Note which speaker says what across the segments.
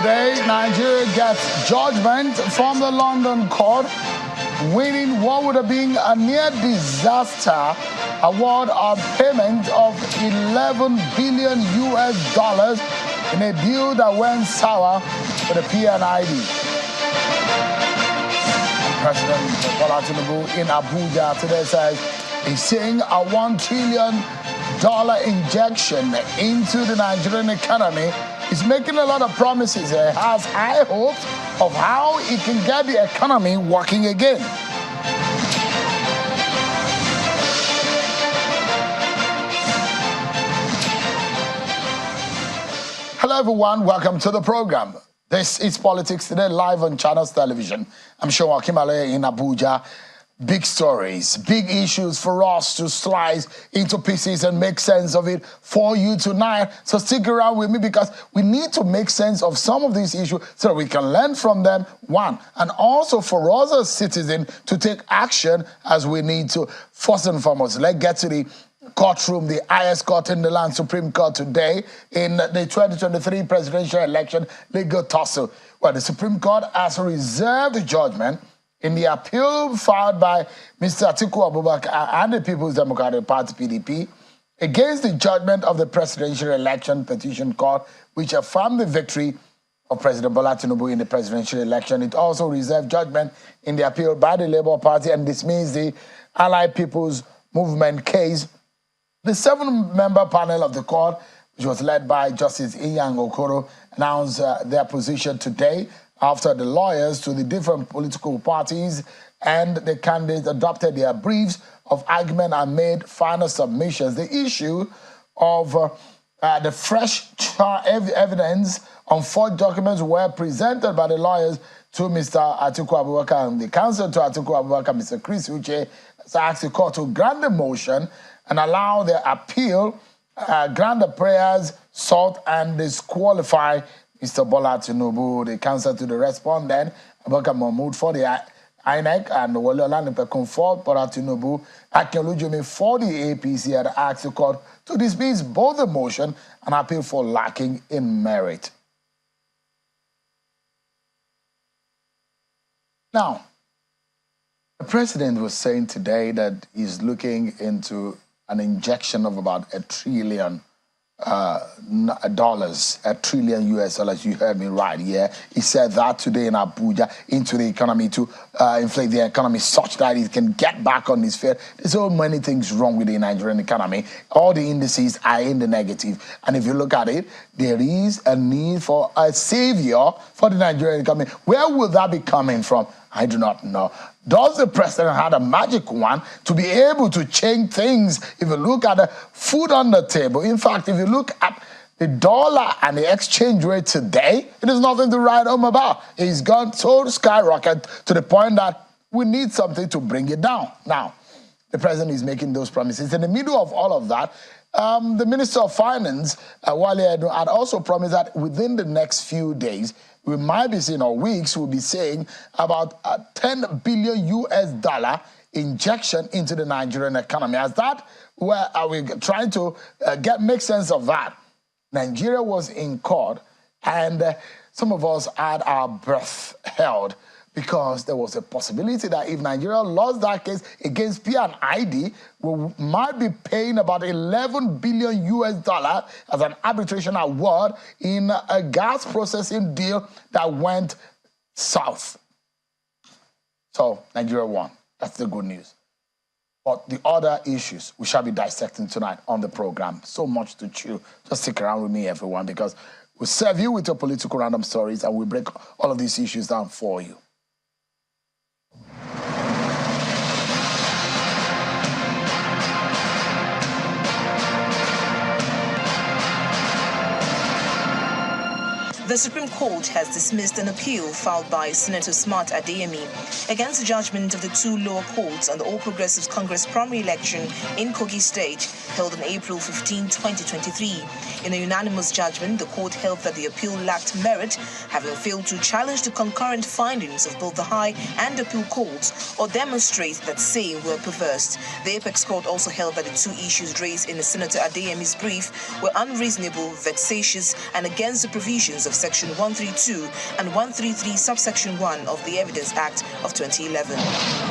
Speaker 1: Today, Nigeria gets judgment from the London court, winning what would have been a near disaster award of payment of 11 billion US dollars in a deal that went sour with the P&ID. President Bola Tinubu in Abuja today says he's seeing a $1 trillion injection into the Nigerian economy. He's making a lot of promises. He has high hopes of how he can get the economy working again. Hello everyone, welcome to the program. This is Politics Today, live on Channels Television. I'm Sean Akimale in Abuja. Big stories, big issues for us to slice into pieces and make sense of it for you tonight. So stick around with me because we need to make sense of some of these issues so that we can learn from them, one, and also for us as citizens to take action as we need to. First and foremost, let's get to the courtroom, the highest court in the land, Supreme Court today in the 2023 presidential election legal tussle. Well, the Supreme Court has reserved judgment in the appeal filed by Mr. Atiku Abubakar and the People's Democratic Party, PDP, against the judgment of the Presidential Election Petition Court, which affirmed the victory of President Bola Tinubu in the presidential election. It also reserved judgment in the appeal by the Labour Party and dismissed the Allied People's Movement case. The 7-member panel of the court, which was led by Justice Inyang Okoro, announced their position today after the lawyers to the different political parties and the candidates adopted their briefs of argument and made final submissions. The issue of the fresh evidence on 4 documents were presented by the lawyers to Mr. Atiku Abubakar, and the counsel to Atiku Abubakar, Mr. Chris Uche, asked the court to grant the motion and allow the appeal, grant the prayers sought, and disqualify Mr. Bola Tinubu. The counsel to the respondent, Abubakar Mahmoud for the INEC and Wole Olanipekun for Bola Tinubu, Akin Olujimi for the APC, had asked the court to dismiss both the motion and appeal for lacking in merit. Now, the president was saying today that he's looking into an injection of about $1 trillion, $1 trillion US dollars. You heard me right, yeah. He said that today in Abuja into the economy to inflate the economy such that it can get back on its feet. There's so many things wrong with the Nigerian economy. All the indices are in the negative. And if you look at it, there is a need for a savior for the Nigerian economy. Where will that be coming from? I do not know. Does the president have a magic wand to be able to change things? If you look at the food on the table, in fact, if you look at the dollar and the exchange rate today, it is nothing to write home about. It's gone so skyrocket to the point that we need something to bring it down. Now, the president is making those promises. In the middle of all of that, the Minister of Finance, Wale Edun, had also promised that within the next few days, we might be seeing, or weeks, we'll be seeing about a 10 billion US dollar injection into the Nigerian economy. As that, where are we trying to make sense of that? Nigeria was in court, and some of us had our breath held because there was a possibility that if Nigeria lost that case against P&ID, we might be paying about 11 billion US dollar as an arbitration award in a gas processing deal that went south. So Nigeria won. That's the good news. But the other issues we shall be dissecting tonight on the program. So much to chew. Just stick around with me, everyone, because we'll serve you with your political random stories and we'll break all of these issues down for you.
Speaker 2: The Supreme Court has dismissed an appeal filed by Senator Smart Adeyemi against the judgment of the 2 lower courts on the All Progressives Congress primary election in Kogi State held on April 15, 2023. In a unanimous judgment, the court held that the appeal lacked merit, having failed to challenge the concurrent findings of both the High and Appeal courts or demonstrate that same were perverse. The Apex Court also held that the 2 issues raised in Senator Adeyemi's brief were unreasonable, vexatious, and against the provisions of Section 132 and 133 subsection 1 of the Evidence Act of 2011.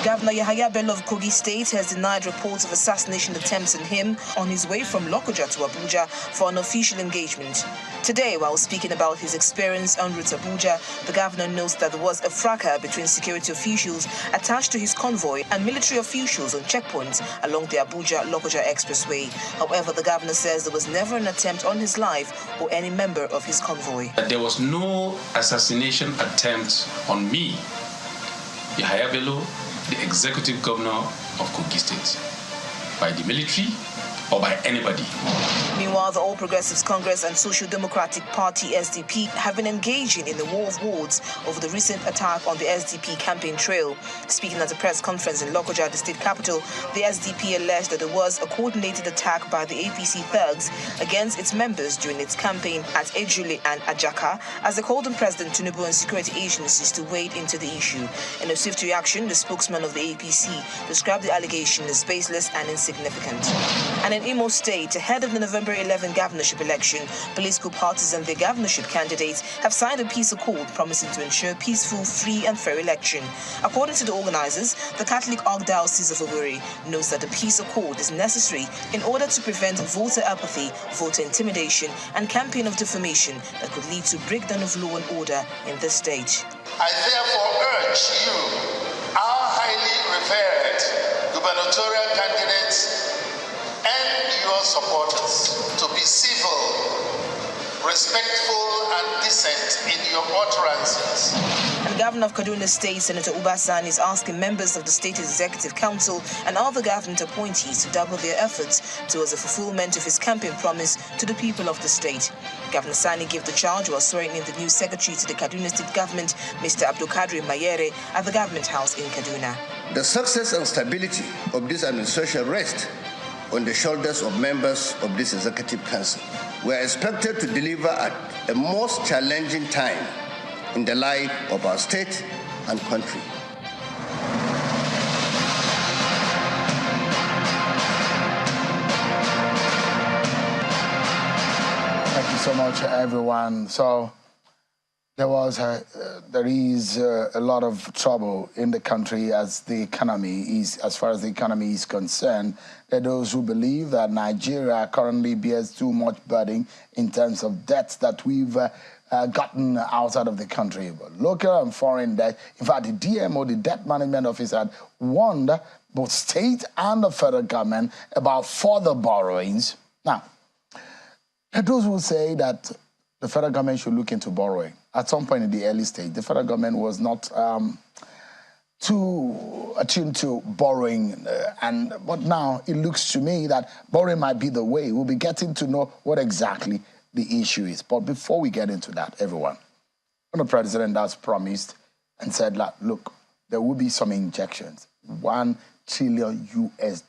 Speaker 2: Governor Yahaya Bello of Kogi State has denied reports of assassination attempts on him on his way from Lokoja to Abuja for an official engagement. Today, while speaking about his experience en route to Abuja, the governor notes that there was a fracas between security officials attached to his convoy and military officials on checkpoints along the Abuja-Lokoja Expressway. However, the governor says there was never an attempt on his life or any member of his convoy.
Speaker 3: There was no assassination attempt on me, Yahaya Bello, the executive governor of Kogi State, by the military or by anybody.
Speaker 2: Meanwhile, the All Progressives Congress and Social Democratic Party SDP have been engaging in the war of words over the recent attack on the SDP campaign trail. Speaking at a press conference in Lokoja, the state capital, the SDP alleged that there was a coordinated attack by the APC thugs against its members during its campaign at Ejule and Ajaka, as they called on President Tinubu and security agencies to wade into the issue. In a swift reaction, the spokesman of the APC described the allegation as baseless and insignificant. And in Imo State, ahead of the November 11 governorship election, political parties and their governorship candidates have signed a peace accord promising to ensure peaceful, free and fair election. According to the organizers, the Catholic Archdiocese of Owerri knows that the peace accord is necessary in order to prevent voter apathy, voter intimidation and campaign of defamation that could lead to breakdown of law and order in the state.
Speaker 4: I therefore urge you, our highly revered gubernatorial candidates and your supporters, to be civil, respectful and decent in your utterances.
Speaker 2: And Governor of Kaduna State, Senator Ubasan, is asking members of the State Executive Council and other government appointees to double their efforts towards the fulfillment of his campaign promise to the people of the state. Governor Sani gave the charge while swearing in the new secretary to the Kaduna State government, Mr. Abdulkadir Mayere, at the Government House in Kaduna.
Speaker 5: The success and stability of this administration rests on the shoulders of members of this Executive Council. We are expected to deliver at a most challenging time in the life of our state and country.
Speaker 1: Thank you so much, everyone. So there is a lot of trouble in the country as far as the economy is concerned. There are those who believe that Nigeria currently bears too much burden in terms of debts that we've gotten outside of the country. But local and foreign debt, in fact, the DMO, the Debt Management Office, had warned both state and the federal government about further borrowings. Now, there are those who say that the federal government should look into borrowing. At some point in the early stage, the federal government was not too attuned to borrowing, but now it looks to me that borrowing might be the way. We'll be getting to know what exactly the issue is. But before we get into that, everyone, when the president has promised and said, look, there will be some injections, $1 trillion US.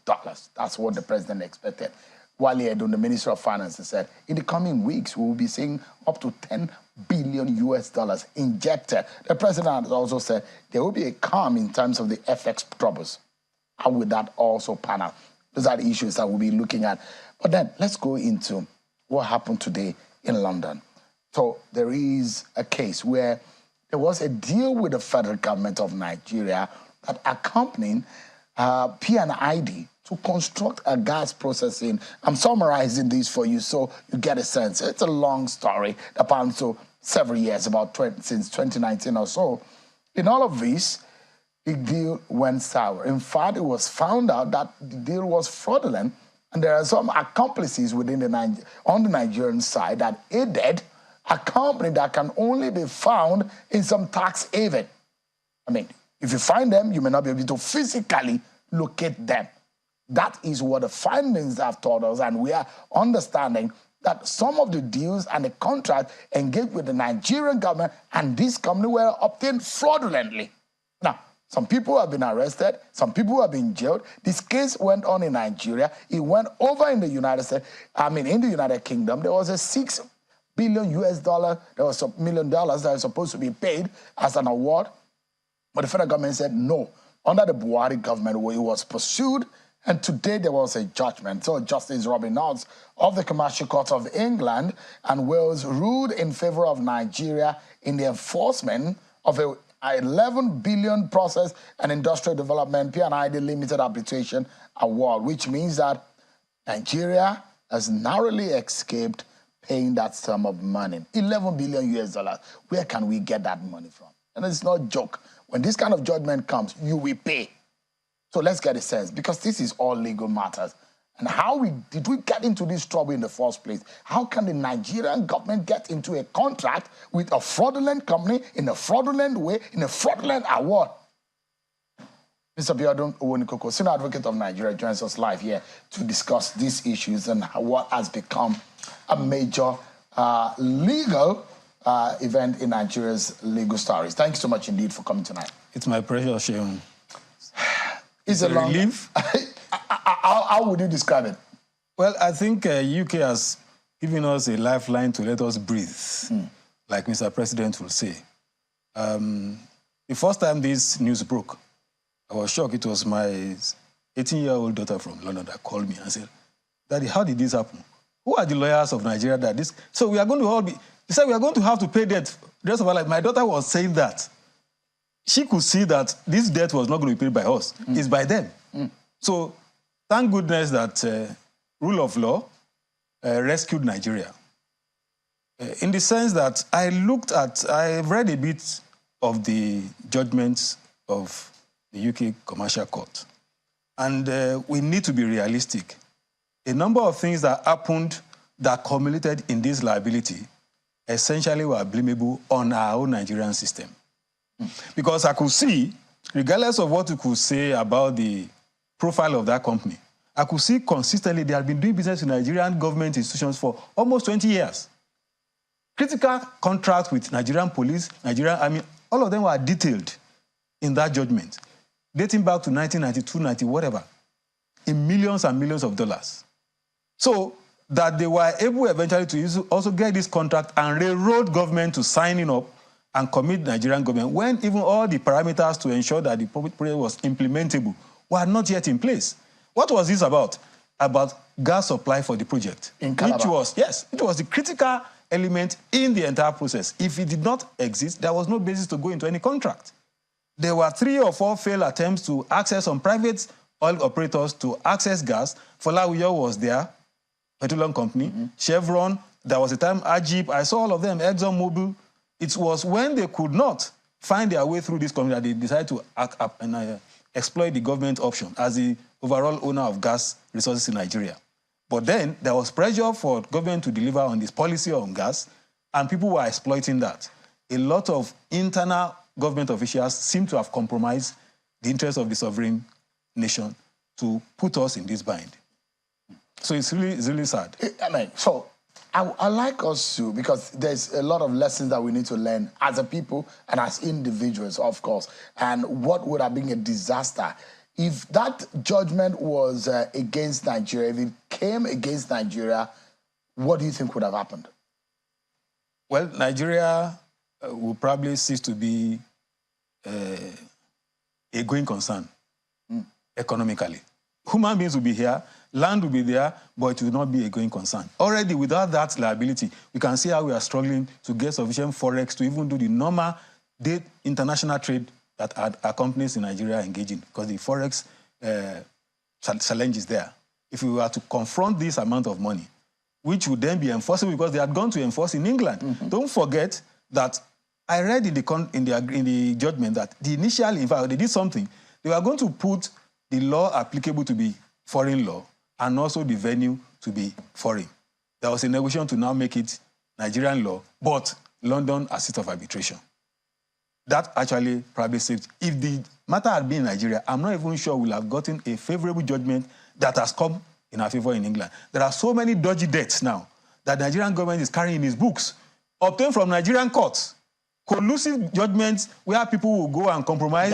Speaker 1: That's what the president expected. Wale Edun, the Minister of Finance, said, in the coming weeks, we will be seeing up to $10 billion US injected. The president has also said there will be a calm in terms of the FX troubles. How would that also pan out? Those are the issues that we'll be looking at. But then let's go into what happened today in London. So there is a case where there was a deal with the federal government of Nigeria that accompanied P&ID to construct a gas processing. I'm summarizing this for you so you get a sense. It's a long story that spans to several years, since 2019 or so. In all of this, the deal went sour. In fact, it was found out that the deal was fraudulent, and there are some accomplices on the Nigerian side that aided a company that can only be found in some tax haven. I mean, if you find them, you may not be able to physically locate them. That is what the findings have taught us, and we are understanding that some of the deals and the contracts engaged with the Nigerian government and this company were obtained fraudulently. Now, some people have been arrested, some people have been jailed. This case went on in Nigeria. It went over in the in the United Kingdom. There was a $6 billion US. There was $1 million that was supposed to be paid as an award, but the federal government said no. Under the Buhari government, where it was pursued, And today there was a judgment. So Justice Robin Knowles of the Commercial Court of England and Wales ruled in favor of Nigeria in the enforcement of a 11 billion process and industrial development P&ID limited arbitration award, which means that Nigeria has narrowly escaped paying that sum of money. 11 billion US dollars. Where can we get that money from? And it's not a joke. When this kind of judgment comes, you will pay. So let's get a sense, because this is all legal matters. And did we get into this trouble in the first place? How can the Nigerian government get into a contract with a fraudulent company in a fraudulent way, in a fraudulent award? Mr. Biodun Owonikoko, Senior Advocate of Nigeria, joins us live here to discuss these issues and what has become a major legal event in Nigeria's legal stories. Thank you so much indeed for coming tonight.
Speaker 6: It's my pleasure, Sheon.
Speaker 1: It's a relief. How would you describe it?
Speaker 6: Well, I think UK has given us a lifeline to let us breathe, like Mr. President will say. The first time this news broke, I was shocked. It was my 18-year-old daughter from London that called me and said, "Daddy, how did this happen? Who are the lawyers of Nigeria that this..." So we are going to all be... He said, "We are going to have to pay debt the rest of our life." My daughter was saying that. She could see that this debt was not going to be paid by us. It's by them. So thank goodness that rule of law rescued Nigeria. In the sense that I read a bit of the judgments of the UK Commercial Court. And we need to be realistic. A number of things that happened that culminated in this liability essentially were blamable on our own Nigerian system. Because I could see, regardless of what you could say about the profile of that company, I could see consistently they have been doing business with Nigerian government institutions for almost 20 years. Critical contracts with Nigerian police, Nigerian army, all of them were detailed in that judgment, dating back to 1992, 90, whatever, in millions and millions of dollars. So that they were able eventually to also get this contract and railroad government to signing up and commit Nigerian government when even all the parameters to ensure that the project was implementable were not yet in place. What was this about? About gas supply for the project.
Speaker 1: In Calabar.
Speaker 6: It was the critical element in the entire process. If it did not exist, there was no basis to go into any contract. There were 3 or 4 failed attempts to access some private oil operators to access gas. Folawiyo was there, petroleum company, Chevron, there was a time Ajib, I saw all of them, ExxonMobil. It was when they could not find their way through this company that they decided to act up and exploit the government option as the overall owner of gas resources in Nigeria. But then there was pressure for government to deliver on this policy on gas, and people were exploiting that. A lot of internal government officials seem to have compromised the interests of the sovereign nation to put us in this bind. So it's really sad.
Speaker 1: So I like us to, because there's a lot of lessons that we need to learn as a people and as individuals, of course. And what would have been a disaster if that judgment was against Nigeria, if it came against Nigeria, what do you think would have happened?
Speaker 6: Well, Nigeria will probably cease to be a going concern economically. Human beings will be here, land will be there, but it will not be a going concern. Already, without that liability, we can see how we are struggling to get sufficient forex to even do the normal international trade that our companies in Nigeria are engaging, because the forex challenge is there. If we were to confront this amount of money, which would then be enforceable because they had gone to enforce in England. Don't forget that I read in the judgment that initially, in fact, they did something. They were going to put the law applicable to be foreign law and also the venue to be foreign. There was a negotiation to now make it Nigerian law, but London as seat of arbitration. That actually probably saved. If the matter had been in Nigeria, I'm not even sure we'll have gotten a favorable judgment that has come in our favor in England. There are so many dodgy debts now that the Nigerian government is carrying in its books, obtained from Nigerian courts. Collusive judgments where people will go and compromise.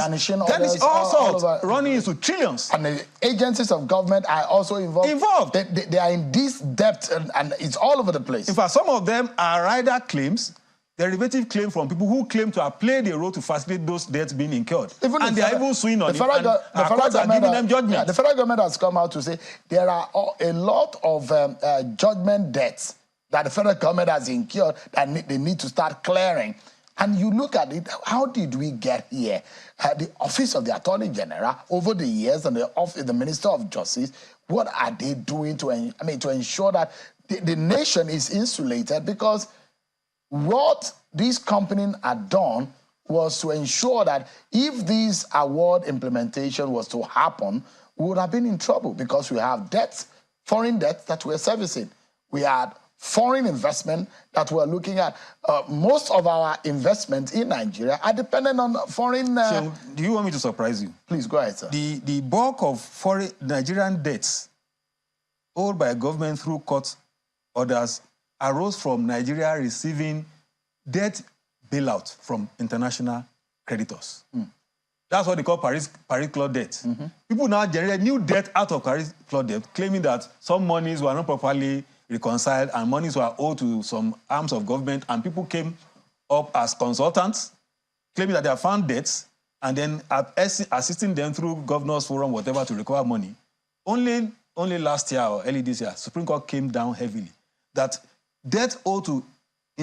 Speaker 6: All sorts, running into trillions.
Speaker 1: And the agencies of government are also involved. They are in this debt, and it's all over the place.
Speaker 6: In fact, some of them are rider claims derivative claim from people who claim to have played a role to facilitate those debts being incurred.
Speaker 1: And
Speaker 6: they are even suing on it, and
Speaker 1: the federal
Speaker 6: courts are giving them judgment.
Speaker 1: Yeah, the federal government has come out to say there are a lot of judgment debts that the federal government has incurred that they need to start clearing. And you look at it, how did we get here? The Office of the Attorney General, over the years, and the Minister of Justice, what are they doing to ensure that the nation is insulated? Because what these companies had done was to ensure that if this award implementation was to happen, we would have been in trouble because we have debts, foreign debts that we're servicing. We had foreign investment that we're looking at. Most of our investments in Nigeria are dependent on foreign...
Speaker 6: So, do you want me to surprise you?
Speaker 1: Please, go ahead, sir.
Speaker 6: The bulk of foreign Nigerian debts owed by government through court orders arose from Nigeria receiving debt bailout from international creditors. That's what they call Paris Club debt. People now generate new debt out of Paris Club debt, claiming that some monies were not properly reconciled and monies were owed to some arms of government, and people came up as consultants, claiming that they have found debts, and then assisting them through Governors Forum, whatever, to recover money. Only last year or early this year, Supreme Court came down heavily that debt owed to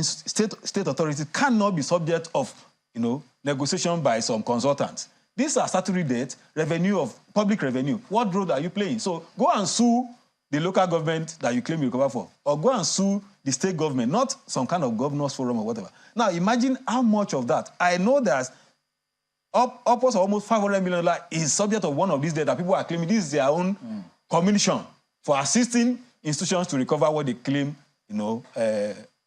Speaker 6: state authorities cannot be subject of, negotiation by some consultants. These are statutory debt, revenue of public revenue. What role are you playing? So go and sue the local government that you claim you recover for, or go and sue the state government, not some kind of Governors Forum or whatever. Now imagine how much of that. I know there's upwards of almost $500 million is subject of one of these debts that people are claiming this is their own commission for assisting institutions to recover what they claim,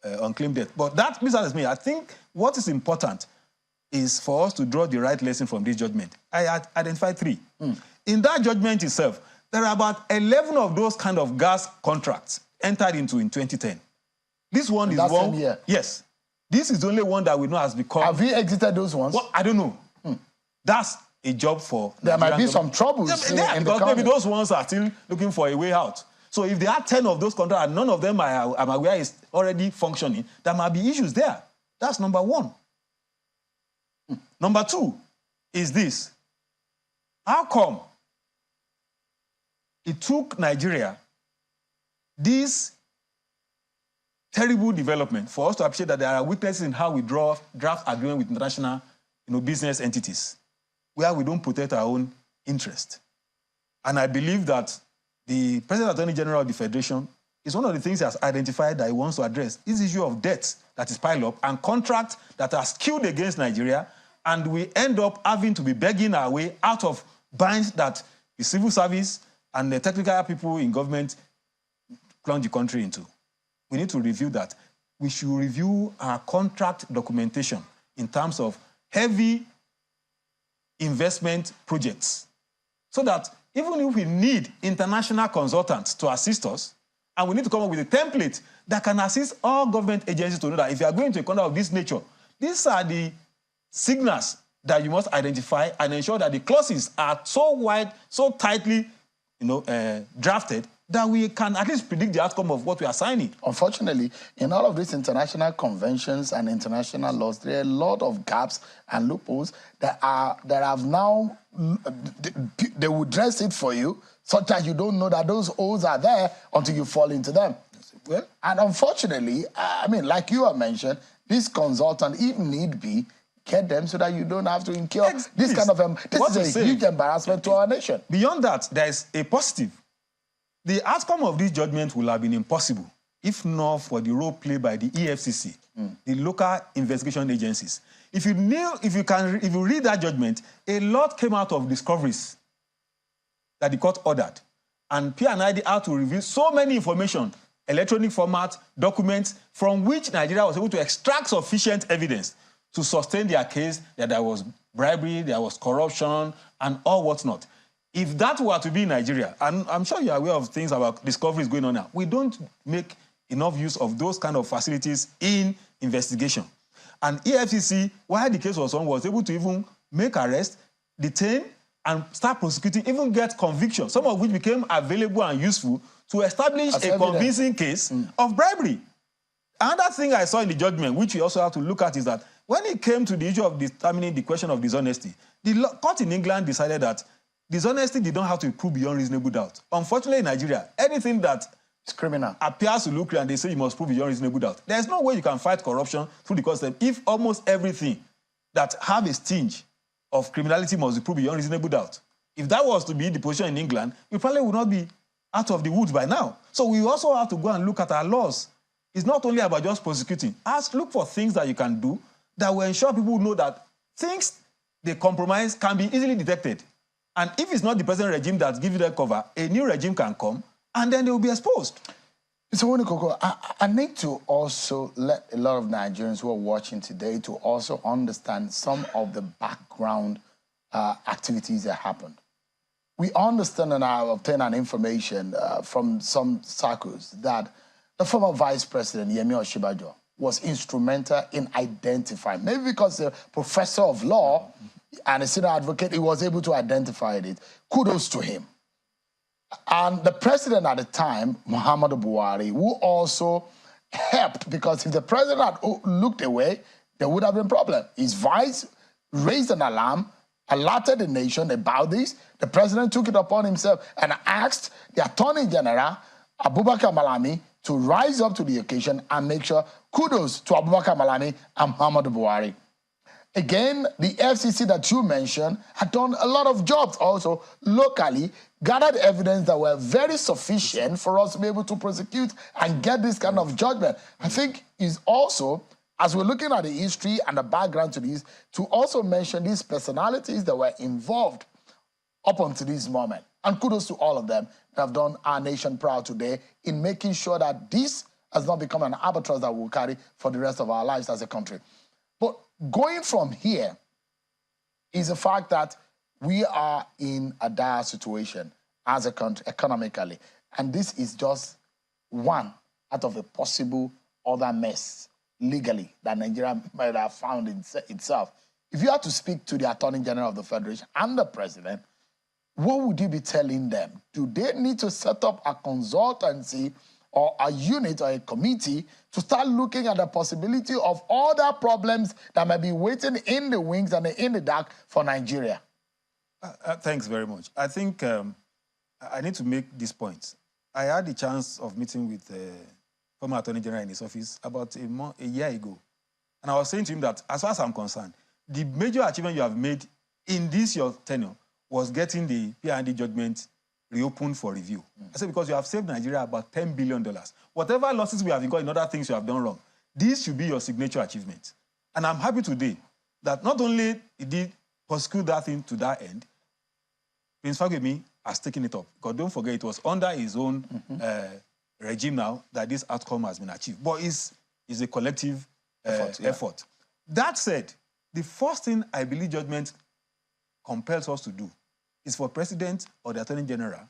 Speaker 6: unclaimed debt. But that misses me. I think what is important is for us to draw the right lesson from this judgment. I identified 3. In that judgment itself, there are about 11 of those kind of gas contracts entered into in 2010. This one is one. Year. Yes. This is the only one that we know has become...
Speaker 1: Have we exited those ones?
Speaker 6: Well, I don't know. That's a job for...
Speaker 1: There might be some troubles
Speaker 6: because maybe those ones are still looking for a way out. So if there are 10 of those contracts and none of them I'm aware is already functioning, there might be issues there. That's number 1. Number 2 is this. How come it took Nigeria this terrible development for us to appreciate that there are weaknesses in how we draft agreement with international business entities where we don't protect our own interest? And I believe that the President Attorney General of the Federation is one of the things he has identified that he wants to address. This issue of debt that is piled up and contracts that are skewed against Nigeria, and we end up having to be begging our way out of binds that the civil service and the technical people in government plunge the country into. We need to review that. We should review our contract documentation in terms of heavy investment projects so that even if we need international consultants to assist us, and we need to come up with a template that can assist all government agencies to know that if you are going to a contract of this nature, these are the signals that you must identify and ensure that the clauses are so wide, so tightly drafted that we can at least predict the outcome of what we are signing.
Speaker 1: Unfortunately, in all of these international conventions and international laws, there are a lot of gaps and loopholes that have now, they will dress it for you such that you don't know that those holes are there until you fall into them. Well, and unfortunately, like you have mentioned, this consultant, if need be, get them so that you don't have to incur this kind of... this is a huge embarrassment to our nation.
Speaker 6: Beyond that, there is a positive. The outcome of this judgment will have been impossible if not for the role played by the EFCC, the local investigation agencies. If you read that judgment, a lot came out of discoveries that the court ordered. And P&ID had to reveal so many information, electronic format, documents, from which Nigeria was able to extract sufficient evidence to sustain their case that there was bribery, there was corruption, and all whatnot. If that were to be in Nigeria, and I'm sure you're aware of things about discoveries going on now, we don't make enough use of those kind of facilities in investigation. And EFCC, while the case was on, was able to even make arrests, detain, and start prosecuting, even get conviction, some of which became available and useful to establish a convincing case of bribery. Another thing I saw in the judgment, which we also have to look at, is that when it came to the issue of determining the question of dishonesty, the court in England decided that dishonesty did not have to be proved beyond reasonable doubt. Unfortunately, in Nigeria, anything that
Speaker 1: it's criminal
Speaker 6: appears to look real and they say you must prove beyond reasonable doubt, there's no way you can fight corruption through the court system if almost everything that have a stinge of criminality must be proved beyond reasonable doubt. If that was to be the position in England, we probably would not be out of the woods by now. So we also have to go and look at our laws. It's not only about just prosecuting. Look for things that you can do that will ensure people know that things they compromise can be easily detected. And if it's not the present regime that gives you that cover, a new regime can come and then they will be exposed.
Speaker 1: Mr. Wonikoko, I need to also let a lot of Nigerians who are watching today to also understand some of the background activities that happened. We understand, and I obtained an information from some circles, that the former Vice President, Yemi Osinbajo, was instrumental in identifying, maybe because a professor of law and a senior advocate, he was able to identify it. Kudos to him. And the president at the time, Muhammadu Buhari, who also helped, because if the president had looked away, there would have been a problem. His vice raised an alarm, alerted the nation about this. The president took it upon himself and asked the Attorney General, Abubakar Malami, to rise up to the occasion and make sure, kudos to Abubakar Malami and Muhammadu Buhari. Again, the FCC that you mentioned had done a lot of jobs also locally, gathered evidence that were very sufficient for us to be able to prosecute and get this kind of judgment. I think is also, as we're looking at the history and the background to this, to also mention these personalities that were involved up until this moment. And kudos to all of them that have done our nation proud today in making sure that this has not become an albatross that we'll carry for the rest of our lives as a country. But going from here is the fact that we are in a dire situation as a country economically. And this is just one out of a possible other mess legally that Nigeria might have found itself. If you had to speak to the Attorney General of the Federation and the President, what would you be telling them? Do they need to set up a consultancy or a unit or a committee to start looking at the possibility of other problems that might be waiting in the wings and in the dark for Nigeria?
Speaker 6: Thanks very much. I think I need to make this point. I had the chance of meeting with the former Attorney General in his office about a year ago. And I was saying to him that, as far as I'm concerned, the major achievement you have made in this your tenure was getting the P&ID judgment reopened for review. I said, because you have saved Nigeria about $10 billion. Whatever losses we have incurred in other things you have done wrong, this should be your signature achievement. And I'm happy today that not only he did prosecute that thing to that end, Prince Fagbemi has taken it up. Because don't forget, it was under his own regime now that this outcome has been achieved. But it's a collective effort. That said, the first thing I believe judgment compels us to do is for President or the Attorney General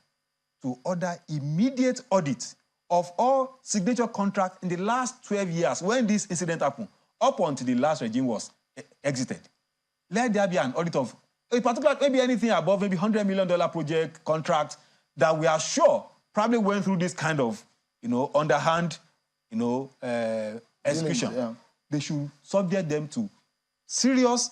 Speaker 6: to order immediate audit of all signature contracts in the last 12 years when this incident happened, up until the last regime was exited. Let there be an audit of, in particular, maybe anything above maybe $100 million project contract that we are sure probably went through this kind of, underhand, execution.
Speaker 1: Yeah.
Speaker 6: They should subject them to serious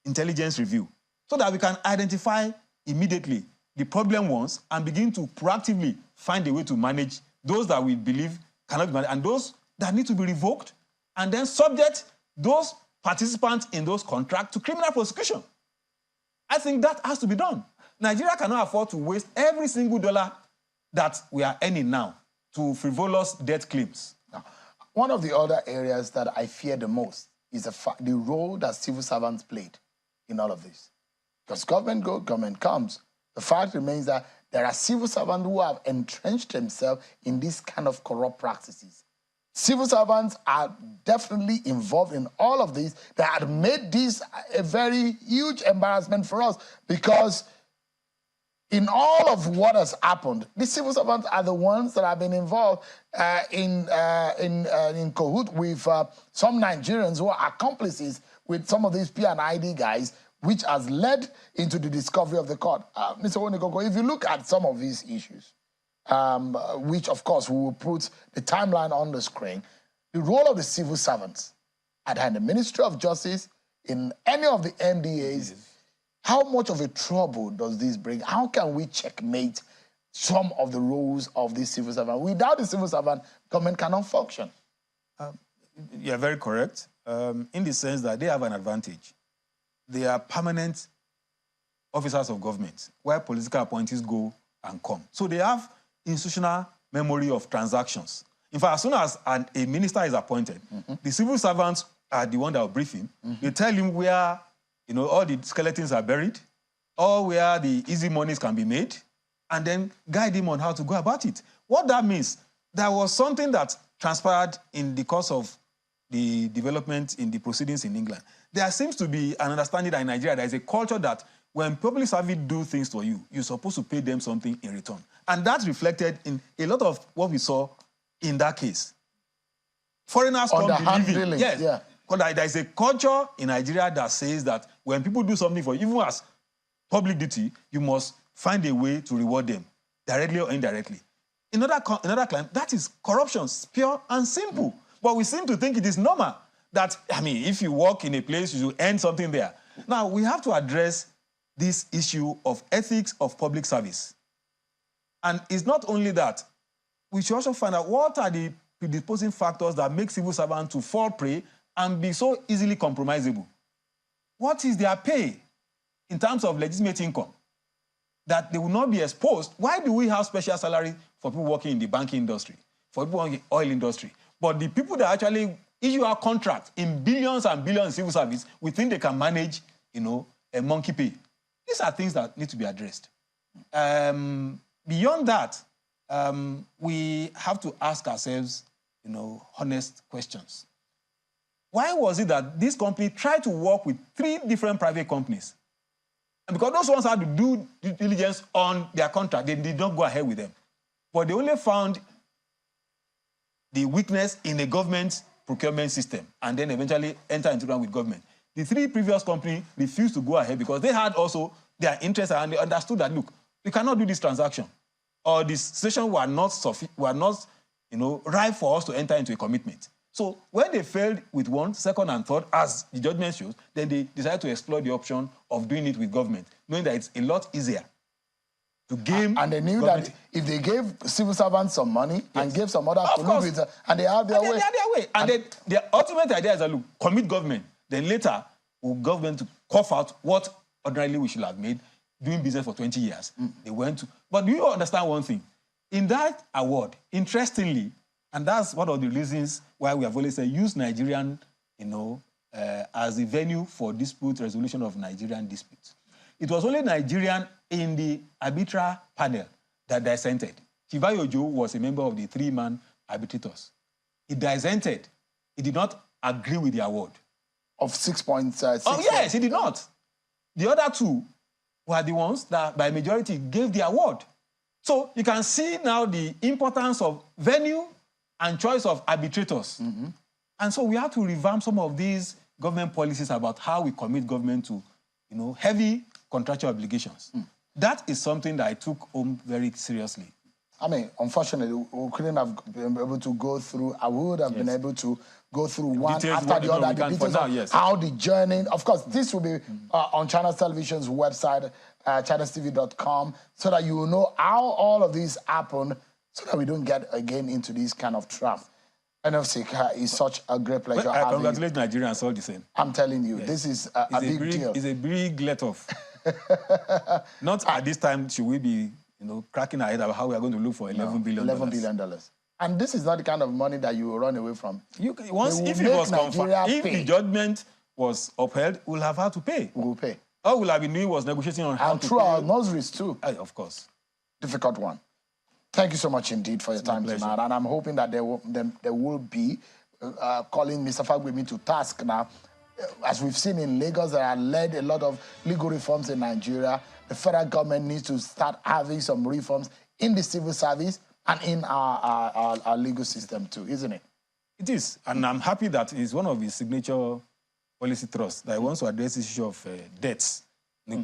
Speaker 6: intelligence review so that we can identify immediately the problem ones and begin to proactively find a way to manage those that we believe cannot be managed and those that need to be revoked, and then subject those participants in those contracts to criminal prosecution. I think that has to be done. Nigeria cannot afford to waste every single dollar that we are earning now to frivolous debt claims.
Speaker 1: Now, one of the other areas that I fear the most is the role that civil servants played in all of this. Because government goes, government comes. The fact remains that there are civil servants who have entrenched themselves in this kind of corrupt practices. Civil servants are definitely involved in all of this. They had made this a very huge embarrassment for us because in all of what has happened, the civil servants are the ones that have been involved in cahoot with some Nigerians who are accomplices with some of these P&ID guys, which has led into the discovery of the court. Mr. Wonikoko, if you look at some of these issues, which of course we will put the timeline on the screen, the role of the civil servants at the Ministry of Justice, in any of the NDAs, how much of a trouble does this bring? How can we checkmate some of the roles of the civil servant? Without the civil servant, government cannot function.
Speaker 6: You're very correct, in the sense that they have an advantage. They are permanent officers of government, where political appointees go and come. So they have institutional memory of transactions. In fact, as soon as a minister is appointed, the civil servants are the one that will brief him. They tell him where, you know, all the skeletons are buried, or where the easy monies can be made, and then guide him on how to go about it. What that means, there was something that transpired in the course of the development in the proceedings in England. There seems to be an understanding that in Nigeria there is a culture that when public service do things for you, you're supposed to pay them something in return. And that's reflected in a lot of what we saw in that case. Foreigners come believing. Yes. Yeah. Because there is a culture in Nigeria that says that when people do something for you, even as public duty, you must find a way to reward them, directly or indirectly. In other climate, that is corruption, pure and simple. But we seem to think it is normal that, I mean, if you work in a place, you earn something there. Now, we have to address this issue of ethics of public service. And it's not only that. We should also find out what are the predisposing factors that make civil servants to fall prey and be so easily compromisable. What is their pay in terms of legitimate income? That they will not be exposed. Why do we have special salary for people working in the banking industry, for people working in the oil industry? But the people that actually issue our contracts in billions and billions in civil service, we think they can manage, you know, a monkey pay. These are things that need to be addressed. Beyond that, we have to ask ourselves, you know, honest questions. Why was it that this company tried to work with 3 different private companies? And because those ones had to do due diligence on their contract, they did not go ahead with them. But they only found the weakness in the government procurement system and then eventually enter into one with government. The 3 previous companies refused to go ahead because they had also their interests and they understood that, look, we cannot do this transaction. Or the situation were not, you know, ripe for us to enter into a commitment. So when they failed with 1, 2nd, and 3rd, as the judgment shows, then they decided to explore the option of doing it with government, knowing that it's a lot easier to game.
Speaker 1: And they knew that if they gave civil servants some money and gave some others to live with it, and they have their way.
Speaker 6: They have their way. And then their ultimate idea is that, look, commit government. Then later, we'll government to cough out what ordinarily we should have made doing business for 20 years. They went to... But do you understand one thing? In that award, interestingly, and that's one of the reasons why we have always said use Nigerian, you know, as the venue for dispute resolution of Nigerian disputes. It was only Nigerian in the arbitral panel that dissented. Chivayojo was a member of the 3-man arbitrators. He dissented. He did not agree with the award.
Speaker 1: Of 6.6.
Speaker 6: Oh, yes, he did not. The other 2 were the ones that by majority gave the award. So you can see now the importance of venue and choice of arbitrators. And so we have to revamp some of these government policies about how we commit government to, you know, heavy contractual obligations. That is something that I took home very seriously.
Speaker 1: I mean, unfortunately, we couldn't have been able to go through. I would have been able to go through one
Speaker 6: details,
Speaker 1: after the other. The details
Speaker 6: now,
Speaker 1: of
Speaker 6: yes.
Speaker 1: how the journey. Of course, this will be on Channels Television's website, channelstv.com, so that you will know how all of these happen, so that we don't get again into this kind of trap. NFC is such a great pleasure.
Speaker 6: I congratulate Nigerians all the same.
Speaker 1: I'm telling you, this is a big deal.
Speaker 6: It's a big let off. Not at this time should we be, you know, cracking our head about how we are going to look for $11 billion.
Speaker 1: $11 billion. And this is not the kind of money that you will run away from.
Speaker 6: If it was confirmed, if the judgment was upheld, we'll have had to pay.
Speaker 1: We will pay.
Speaker 6: All we'll have been doing was negotiating on how to pay. And
Speaker 1: through our nurseries too.
Speaker 6: Of course.
Speaker 1: Difficult one. Thank you so much indeed for your time tonight. And I'm hoping that there will be calling Mr. Fagbemi to task now. As we've seen in Lagos, there are led a lot of legal reforms in Nigeria. The federal government needs to start having some reforms in the civil service and in our legal system too, isn't it?
Speaker 6: It is. And I'm happy that it's one of his signature policy thrusts that he wants to address the issue of debts,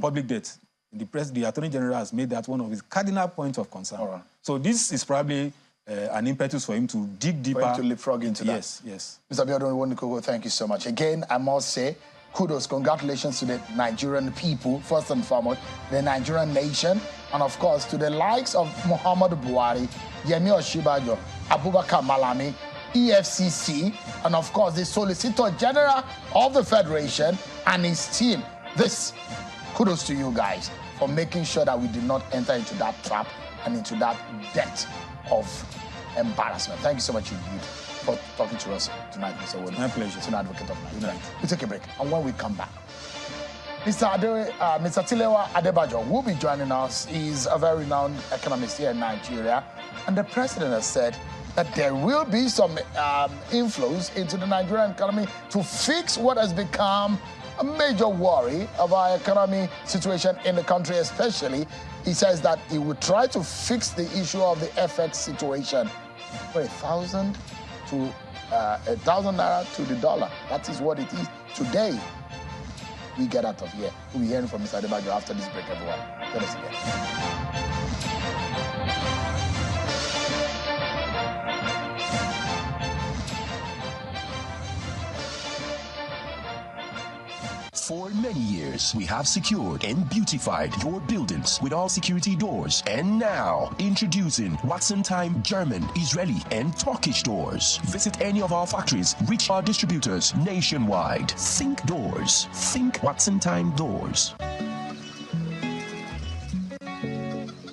Speaker 6: public debt. The Attorney General has made that one of his cardinal points of concern. So this is probably an impetus for him to dig deeper.
Speaker 1: For him to leapfrog into that.
Speaker 6: Yes, yes.
Speaker 1: Mr. Biodun Wonikogo, thank you so much. Again, I must say, kudos, congratulations to the Nigerian people, first and foremost, the Nigerian nation, and of course to the likes of Muhammadu Buhari, Yemi Oshibajo, Abubakar Malami, EFCC, and of course the Solicitor General of the Federation and his team. This, kudos to you guys for making sure that we did not enter into that trap and into that debt of embarrassment. Thank you so much indeed for talking to us tonight, Mr. Wood.
Speaker 6: My pleasure.
Speaker 1: It's an advocate of Nigeria. We'll take a break, and when we come back, Mr. Tilewa Adebajo will be joining us. He's a very renowned economist here in Nigeria, and the president has said that there will be some inflows into the Nigerian economy to fix what has become a major worry of our economy situation in the country, especially. He says that he will try to fix the issue of the FX situation for 1,000 naira to the dollar. That is what it is today. We get out of here. We'll be hearing from Mr. Adebajo after this break, everyone. Join us again.
Speaker 7: For many years, we have secured and beautified your buildings with all security doors. And now, introducing Watson Time German, Israeli, and Turkish doors. Visit any of our factories, reach our distributors nationwide. Think doors. Think Watson Time doors.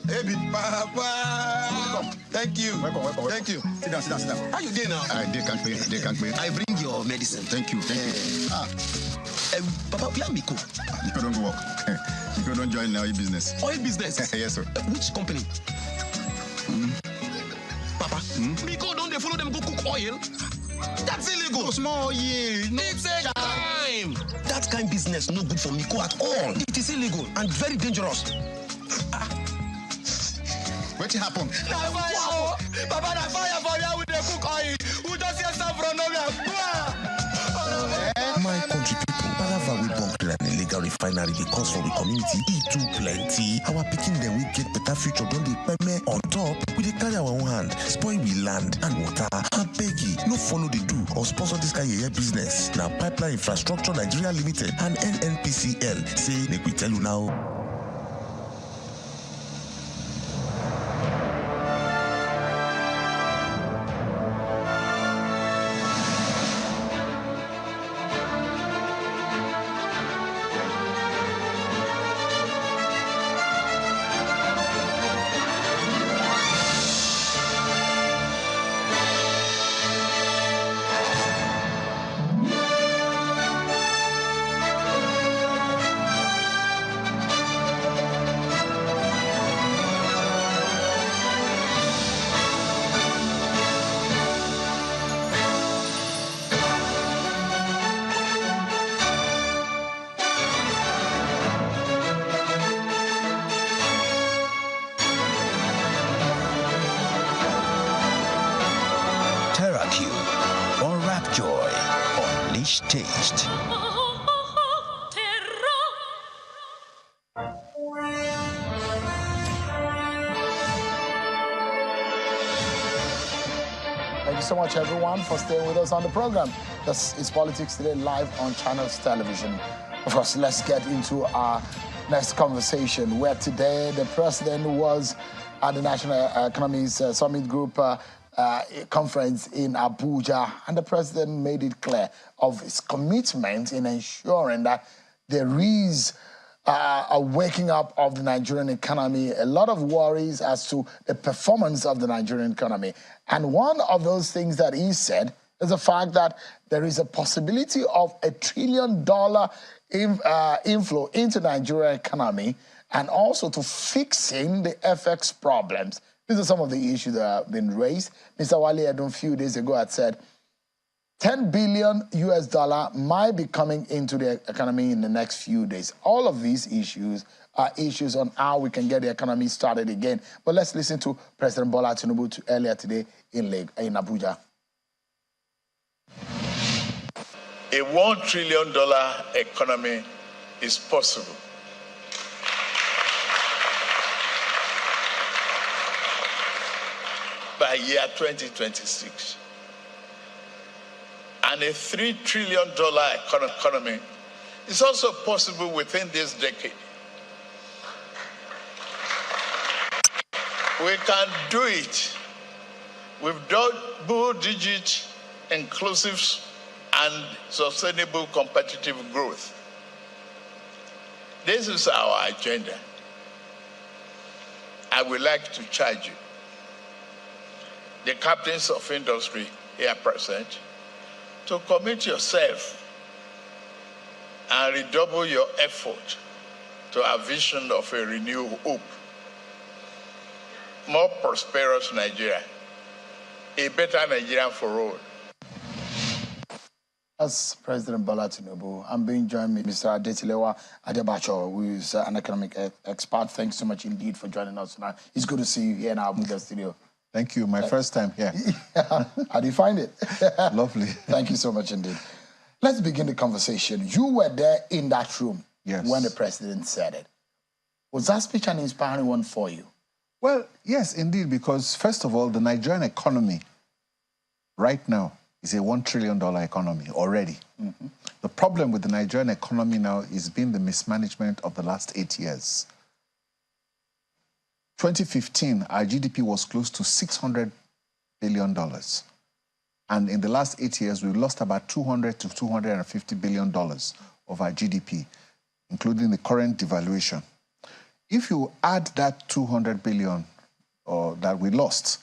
Speaker 8: Hey, Papa. Thank you.
Speaker 9: Welcome.
Speaker 8: Thank you.
Speaker 9: Sit down.
Speaker 8: How you doing now?
Speaker 9: They can't pay.
Speaker 8: I bring your medicine.
Speaker 9: Thank you.
Speaker 8: Papa, where Miko?
Speaker 9: Miko don't go work. Miko don't join our business.
Speaker 8: Oil business?
Speaker 9: Yes, sir.
Speaker 8: Which company? Papa, Miko don't they follow them go cook oil? That's illegal.
Speaker 9: Small oil.
Speaker 8: No, it's a crime. That kind of business no good for Miko at all. It is illegal and very dangerous.
Speaker 9: What happened?
Speaker 8: Wow. Papa, na fire for where we dey cook oil. Who just hear stuff from nowhere?
Speaker 10: My country people, palava we bomb an illegal refinery dey cause for we community. E too plenty. Our pikin dem we get better future don dey peme. On top, we dey carry our own hand, spoil we land and water. Abegi, no follow the do or sponsor this kind of business. Now Pipeline Infrastructure Nigeria Limited and NNPCL say make we tell you now. Taste.
Speaker 1: Thank you so much, everyone, for staying with us on the program. This is Politics Today, live on Channels Television. Of course, let's get into our next conversation, where today the president was at the National Economies Summit Group conference in Abuja, and the president made it clear of his commitment in ensuring that there is a waking up of the Nigerian economy. A lot of worries as to the performance of the Nigerian economy. And one of those things that he said is the fact that there is a possibility of $1 trillion inflow into the Nigerian economy, and also to fixing the FX problems. These are some of the issues that have been raised. Mr. Wale Edun a few days ago had said $10 billion might be coming into the economy in the next few days. All of these issues are issues on how we can get the economy started again. But let's listen to President Bola Tinubu earlier today in Abuja.
Speaker 11: A $1 trillion economy is possible. by year 2026. And a $3 trillion economy is also possible within this decade. We can do it with double-digit, inclusive, and sustainable competitive growth. This is our agenda. I would like to charge you, the captains of industry here present, to commit yourself and redouble your effort to our vision of a renewed hope, more prosperous Nigeria, a better Nigeria for all.
Speaker 1: As President Bola Tinubu, I'm being joined with Mr. Adetilewa Adebacho, who is an economic expert. Thanks so much indeed for joining us tonight. It's good to see you here in our Abuja studio.
Speaker 12: Thank you. My first time here.
Speaker 1: Yeah. How do you find it?
Speaker 12: Lovely.
Speaker 1: Thank you so much indeed. Let's begin the conversation. You were there in that room when the president said it. Was that speech an inspiring one for you?
Speaker 12: Well, yes, indeed, because first of all, the Nigerian economy right now is a $1 trillion economy already. Mm-hmm. The problem with the Nigerian economy now is been the mismanagement of the last 8 years. 2015, our GDP was close to $600 billion. And in the last 8 years, we've lost about $200 to $250 billion of our GDP, including the current devaluation. If you add that $200 billion that we lost,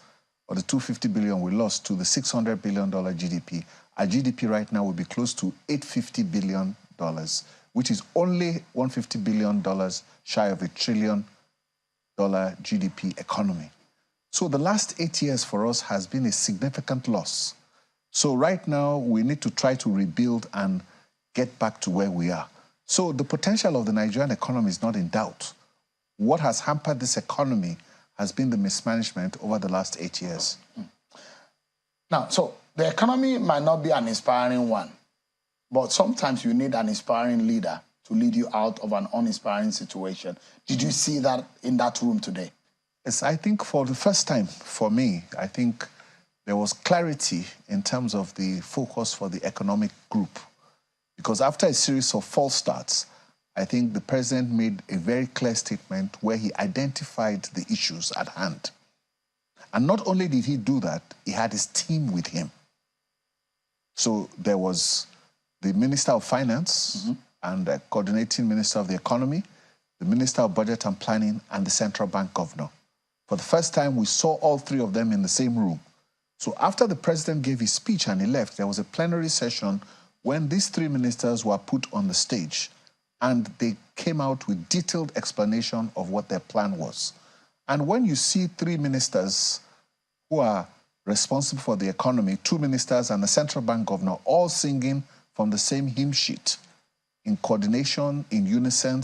Speaker 12: or the $250 billion we lost to the $600 billion GDP, our GDP right now will be close to $850 billion, which is only $150 billion shy of $1 trillion GDP economy. So the last 8 years for us has been a significant loss. So right now we need to try to rebuild and get back to where we are. So the potential of the Nigerian economy is not in doubt. What has hampered this economy has been the mismanagement over the last 8 years.
Speaker 1: Now, so the economy might not be an inspiring one, but sometimes you need an inspiring leader to lead you out of an uninspiring situation. Did you see that in that room today?
Speaker 12: Yes, I think for the first time for me, I think there was clarity in terms of the focus for the economic group. Because after a series of false starts, I think the president made a very clear statement where he identified the issues at hand. And not only did he do that, he had his team with him. So there was the Minister of Finance and the coordinating Minister of the Economy, the Minister of Budget and Planning, and the Central Bank Governor. For the first time, we saw all three of them in the same room. So after the president gave his speech and he left, there was a plenary session when these three ministers were put on the stage, and they came out with detailed explanation of what their plan was. And when you see three ministers who are responsible for the economy, two ministers and the central bank governor, all singing from the same hymn sheet, in coordination, in unison,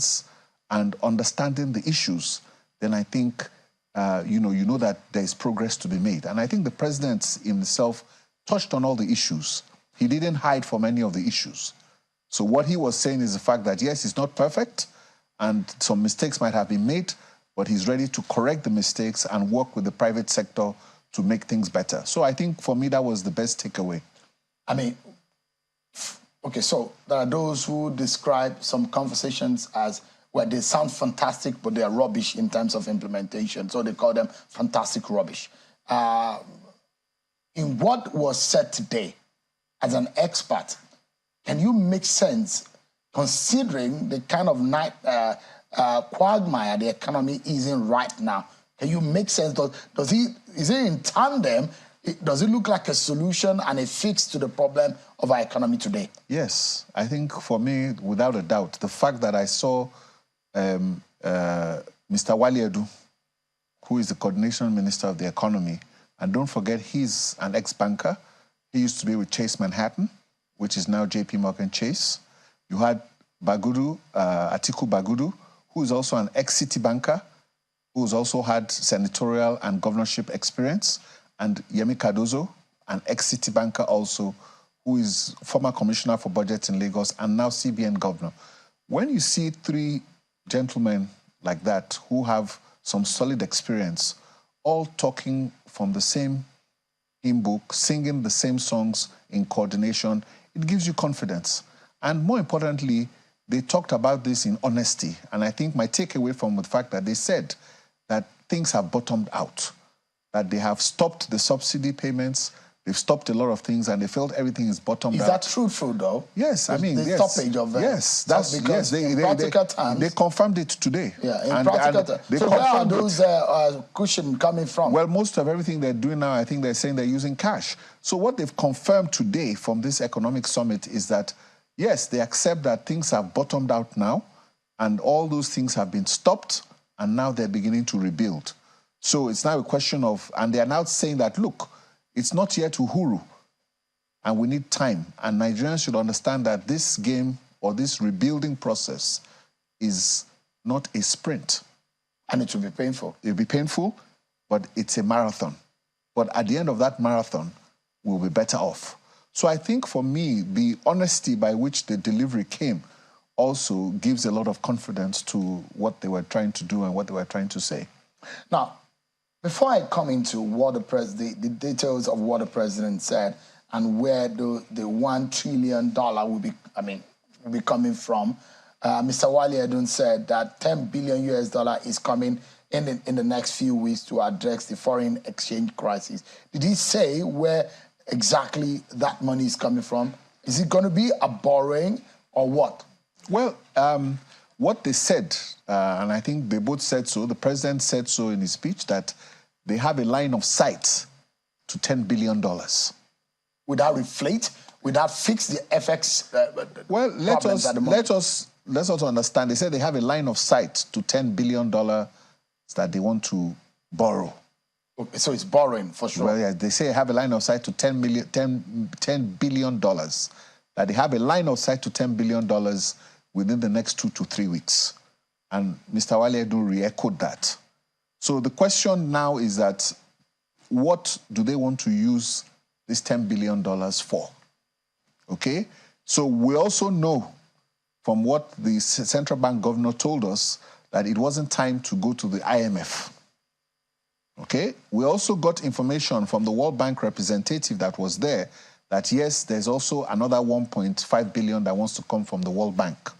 Speaker 12: and understanding the issues, then I think, you know that there is progress to be made. And I think the president himself touched on all the issues. He didn't hide from any of the issues. So what he was saying is the fact that, yes, it's not perfect and some mistakes might have been made, but he's ready to correct the mistakes and work with the private sector to make things better. So I think for me, that was the best takeaway.
Speaker 1: I mean, okay, so there are those who describe some conversations as, well, they sound fantastic, but they are rubbish in terms of implementation. So they call them fantastic rubbish. In what was said today, as an expert, can you make sense, considering the kind of quagmire the economy is in right now? Can you make sense? Is it in tandem? Does it look like a solution and a fix to the problem of our economy today?
Speaker 12: Yes, I think for me, without a doubt, the fact that I saw Mr. Waliedu, who is the coordination minister of the economy, and don't forget, he's an ex-banker. He used to be with Chase Manhattan, which is now JP Morgan Chase. You had Bagudu, Atiku Bagudu, who is also an ex-City banker, who has also had senatorial and governorship experience, and Yemi Cardozo, an ex-City banker also, who is former commissioner for budget in Lagos and now CBN governor. When you see three gentlemen like that who have some solid experience, all talking from the same hymn book, singing the same songs in coordination. It gives you confidence. And more importantly, they talked about this in honesty. And I think my takeaway from the fact that they said that things have bottomed out, that they have stopped the subsidy payments, they've stopped a lot of things, and they felt everything is bottomed out.
Speaker 1: Is that true, though?
Speaker 12: Yes, I mean,
Speaker 1: the
Speaker 12: yes.
Speaker 1: stoppage of
Speaker 12: yes, that's
Speaker 1: because
Speaker 12: yes.
Speaker 1: in practical terms,
Speaker 12: they confirmed it today.
Speaker 1: Yeah, in practical terms. So where are those cushion coming from?
Speaker 12: Well, most of everything they're doing now, I think they're saying they're using cash. So what they've confirmed today from this economic summit is that, yes, they accept that things have bottomed out now, and all those things have been stopped, and now they're beginning to rebuild. So it's now a question of, and they are now saying that, look, it's not yet Uhuru, and we need time. And Nigerians should understand that this game or this rebuilding process is not a sprint.
Speaker 1: And it will be painful.
Speaker 12: It'll be painful, but it's a marathon. But at the end of that marathon, we'll be better off. So I think for me, the honesty by which the delivery came also gives a lot of confidence to what they were trying to do and what they were trying to say.
Speaker 1: Now, before I come into what the details of what the president said and where the $1 trillion will be coming from, Mr. Wale Edun said that $10 billion is coming in the next few weeks to address the foreign exchange crisis. Did he say where exactly that money is coming from? Is it going to be a borrowing or what?
Speaker 12: Well, what they said, and I think they both said so, the president said so in his speech, that they have a line of sight to $10 billion.
Speaker 1: Would that reflate? Would that fix the FX
Speaker 12: well, let's also understand. They said they have a line of sight to $10 billion that they want to borrow.
Speaker 1: Okay, so it's borrowing for sure.
Speaker 12: Well, yeah, they say they have a line of sight to $10 billion. That they have a line of sight to $10 billion within the next 2 to 3 weeks. And Mr. Wale Edun re-echoed that. So the question now is that what do they want to use this $10 billion for? Okay? So we also know from what the central bank governor told us that it wasn't time to go to the IMF. Okay? We also got information from the World Bank representative that was there that, yes, there's also another $1.5 billion that wants to come from the World Bank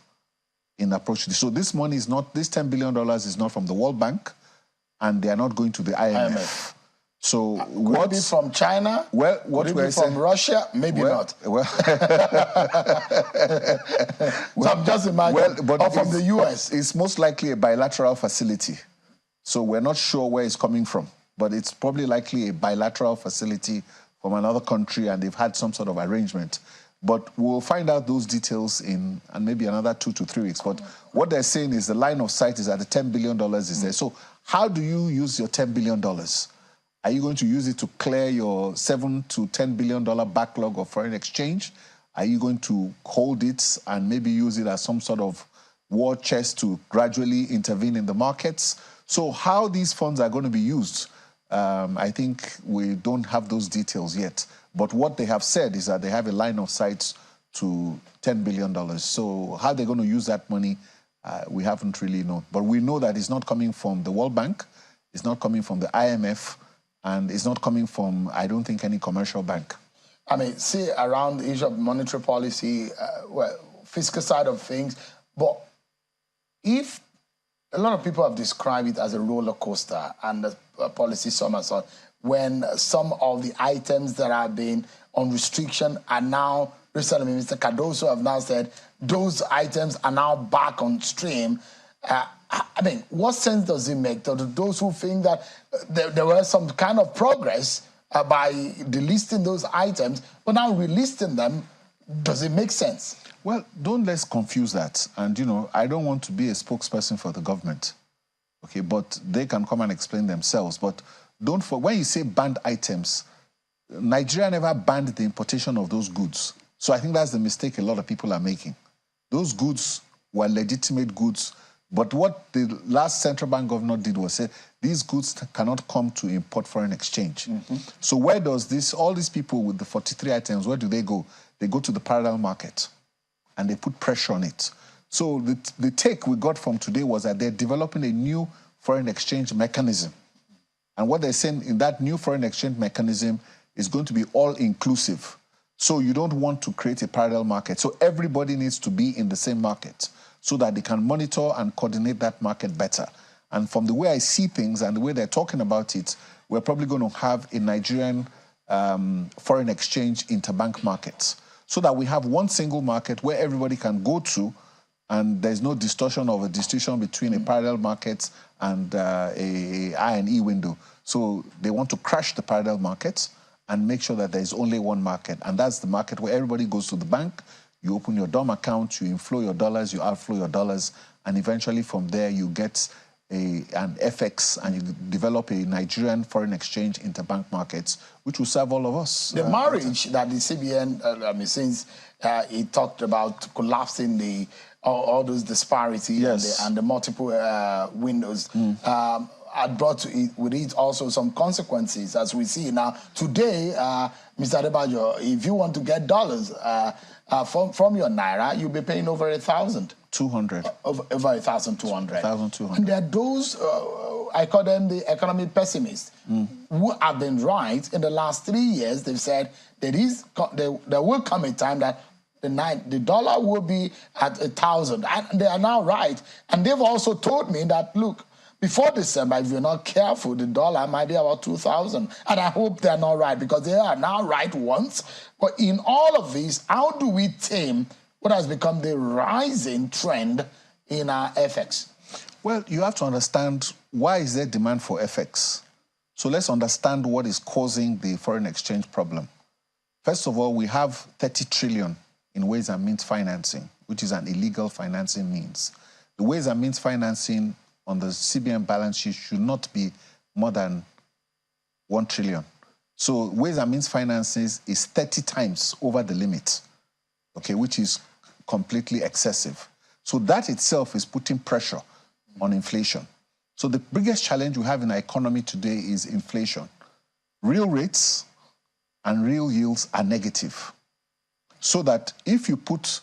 Speaker 12: in approach to this. So this money is not, this $10 billion is not from the World Bank, and they are not going to the IMF. So
Speaker 1: what? Could it be from China?
Speaker 12: Well, what
Speaker 1: could it be from Russia? Maybe not.
Speaker 12: Well,
Speaker 1: so I'm just imagining. Or from the US.
Speaker 12: It's most likely a bilateral facility. So we're not sure where it's coming from, but it's probably likely a bilateral facility from another country, and they've had some sort of arrangement. But we'll find out those details in maybe another 2 to 3 weeks. But what they're saying is the line of sight is that the $10 billion is there. So how do you use your $10 billion? Are you going to use it to clear your $7 to $10 billion backlog of foreign exchange? Are you going to hold it and maybe use it as some sort of war chest to gradually intervene in the markets? So how these funds are going to be used, I think we don't have those details yet. But what they have said is that they have a line of sight to $10 billion. So how they're going to use that money, we haven't really known. But we know that it's not coming from the World Bank, it's not coming from the IMF, and it's not coming from, I don't think, any commercial bank.
Speaker 1: I mean, see, around the issue of monetary policy, fiscal side of things, but if a lot of people have described it as a roller coaster and a policy somersault, when some of the items that have been on restriction are now, recently Mr. Cardoso have now said, those items are now back on stream. I mean, what sense does it make to those who think that there was some kind of progress by delisting those items, but now relisting them? Does it make sense?
Speaker 12: Well, let's confuse that. And, I don't want to be a spokesperson for the government, okay, but they can come and explain themselves. But when you say banned items, Nigeria never banned the importation of those goods. So I think that's the mistake a lot of people are making. Those goods were legitimate goods. But what the last central bank governor did was say, these goods cannot come to import foreign exchange. Mm-hmm. So where does all these people with the 43 items, where do they go? They go to the parallel market and they put pressure on it. So the take we got from today was that they're developing a new foreign exchange mechanism. And what they're saying in that new foreign exchange mechanism is going to be all-inclusive. So you don't want to create a parallel market. So everybody needs to be in the same market so that they can monitor and coordinate that market better. And from the way I see things and the way they're talking about it, we're probably going to have a Nigerian foreign exchange interbank market so that we have one single market where everybody can go to and there's no distortion of a distinction between a parallel market and a I&E window. So they want to crash the parallel markets and make sure that there's only one market. And that's the market where everybody goes to the bank, you open your DOM account, you inflow your dollars, you outflow your dollars, and eventually from there you get an FX and you develop a Nigerian foreign exchange interbank markets, which will serve all of us.
Speaker 1: The marriage that the CBN, since he talked about collapsing all those disparities and the multiple windows, had brought with it also some consequences, as we see now. Today, Mr. Adebayo, if you want to get dollars from your Naira, you'll be paying over 1,200. Over 1,200.
Speaker 12: 1,200.
Speaker 1: And there are those, I call them the economic pessimists, who have been right in the last 3 years. They've said there will come a time that the dollar will be at 1,000. And they are now right. And they've also told me that, look, before December, if you're not careful, the dollar might be about 2,000. And I hope they're not right, because they are now right once. But in all of this, how do we tame what has become the rising trend in our FX?
Speaker 12: Well, you have to understand, why is there demand for FX? So let's understand what is causing the foreign exchange problem. First of all, we have 30 trillion in ways and means financing, which is an illegal financing means. The ways and means financing on the CBN balance sheet should not be more than 1 trillion. So ways and means financing is 30 times over the limit, okay, which is completely excessive. So that itself is putting pressure on inflation. So the biggest challenge we have in our economy today is inflation. Real rates and real yields are negative. So that if you put